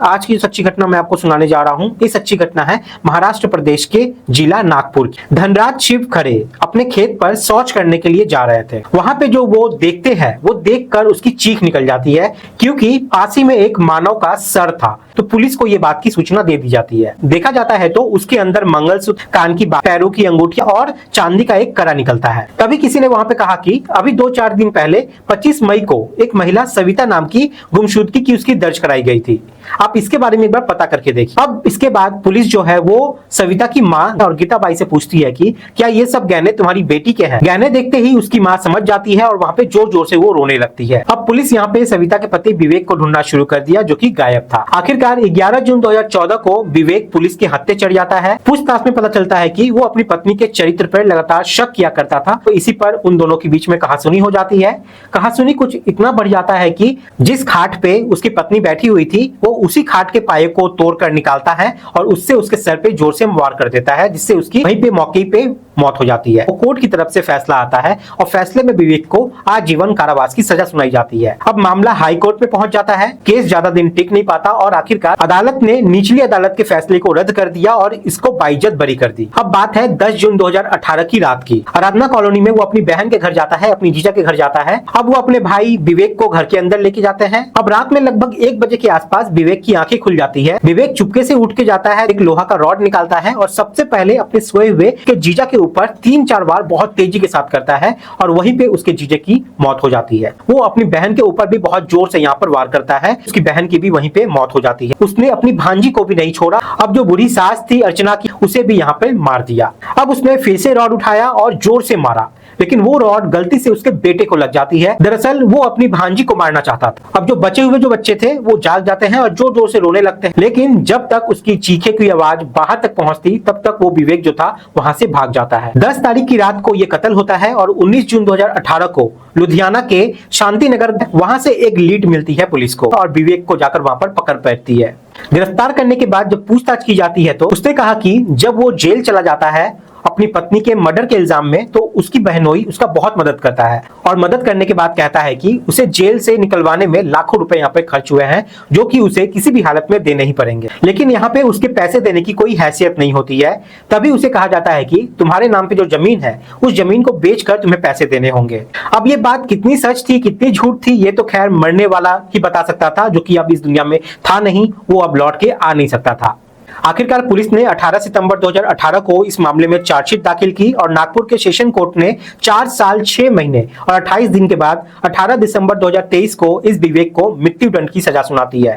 आज की सच्ची घटना मैं आपको सुनाने जा रहा हूं। ये सच्ची घटना है महाराष्ट्र प्रदेश के जिला नागपुर की। धनराज शिव खरे अपने खेत पर शौच करने के लिए जा रहे थे। वहां पे जो वो देखते हैं वो देखकर उसकी चीख निकल जाती है, क्योंकि पास ही में एक मानव का सर था। तो पुलिस को ये बात की सूचना दे दी जाती है। देखा जाता है तो उसके अंदर मंगलसूत्र, कान की पैरों की अंगूठियां और चांदी का एक कड़ा निकलता है। तभी किसी ने वहां पे कहा कि अभी 2-4 दिन पहले 25 मई को एक महिला सविता नाम की गुमशुदगी की उसकी दर्ज कराई गई थी। आप इसके बारे में एक बार पता करके देखिए। अब इसके बाद पुलिस जो है वो सविता की माँ और गीताबाई से पूछती है कि क्या ये सब गहने तुम्हारी बेटी के हैं। गहने देखते ही उसकी माँ समझ जाती है और वहां पे जोर जोर से वो रोने लगती है। अब पुलिस यहाँ पे सविता के पति विवेक को ढूंढना शुरू कर दिया, जो कि गायब था। आखिरकार 11 जून 2014 को विवेक पुलिस के हत्थे चढ़ जाता है। पूछताछ में पता चलता है कि वो अपनी पत्नी के चरित्र पर लगातार शक किया करता था। तो इसी पर उन दोनों के बीच में कहासुनी हो जाती है। कहासुनी कुछ इतना बढ़ जाता है कि जिस खाट पे उसकी पत्नी बैठी हुई थी वो उसी खाट के पाए को तोड़कर निकालता है और उससे उसके सर पे जोर से वार कर देता है, जिससे उसकी वहीं पे मौके पे मौत हो जाती है। कोर्ट की तरफ से फैसला आता है और फैसले में विवेक को आजीवन कारावास की सजा सुनाई जाती है। अब मामला हाई कोर्ट में पहुंच जाता है। केस ज्यादा दिन टिक नहीं पाता और आखिरकार अदालत ने निचली अदालत के फैसले को रद्द कर दिया और इसको बाइज्जत बरी कर दी। अब बात है 10 जून 2018 की रात की। आराधना कॉलोनी में वो अपनी बहन के घर जाता है, अपनी जीजा के घर जाता है। अब वो अपने भाई विवेक को घर के अंदर लेके जाते हैं। अब रात में लगभग 1 बजे के आसपास विवेक की आंखें खुल जाती है। विवेक चुपके से उठ के जाता है, एक लोहा का रॉड निकालता है और सबसे पहले अपने सोए हुए के जीजा के ऊपर 3-4 बार बहुत तेजी के साथ करता है और वहीं पे उसके जीजे की मौत हो जाती है। वो अपनी बहन के ऊपर भी बहुत जोर से यहाँ पर वार करता है, उसकी बहन की भी वहीं पे मौत हो जाती है। उसने अपनी भांजी को भी नहीं छोड़ा। अब जो बुरी सास थी अर्चना की, उसे भी यहाँ पे मार दिया। अब उसने फिर से रॉड उठाया और जोर से मारा, लेकिन वो रॉड गलती से उसके बेटे को लग जाती है। दरअसल वो अपनी भांजी को मारना चाहता था। अब जो बचे हुए जो बच्चे थे वो जाग जाते हैं और जोर जोर से रोने लगते हैं, लेकिन जब तक उसकी चीखे की आवाज बाहर तक पहुंचती तब तक वो विवेक जो था वहां से भाग जाता है। 10 तारीख की रात को ये कत्ल होता है और 19 जून 2018 को लुधियाना के शांति नगर वहां से एक लीड मिलती है पुलिस को और विवेक को जाकर वहां पर पकड़ बैठती है। गिरफ्तार करने के बाद जब पूछताछ की जाती है तो उसने कहा कि जब वो जेल चला जाता है अपनी पत्नी के मर्डर के इल्जाम में, तो उसकी बहनोई उसका बहुत मदद करता है और मदद करने के बाद कहता है कि उसे जेल से निकलवाने में लाखों रुपए यहाँ पे खर्च हुए हैं, जो कि उसे किसी भी हालत में देने ही पड़ेंगे। लेकिन यहाँ पे उसके पैसे देने की कोई हैसियत नहीं होती है। तभी उसे कहा जाता है कि तुम्हारे नाम पे जो जमीन है उस जमीन को बेचकर तुम्हें पैसे देने होंगे। अब ये बात कितनी सच थी कितनी झूठ थी ये तो खैर मरने वाला ही बता सकता था, जो कि अब इस दुनिया में था नहीं, वो अब लौट के आ नहीं सकता था। आखिरकार पुलिस ने 18 सितंबर 2018 को इस मामले में चार्जशीट दाखिल की और नागपुर के सेशन कोर्ट ने 4 साल 6 महीने और 28 दिन के बाद 18 दिसंबर 2023 को इस विवेक को मृत्युदंड की सजा सुनाती है।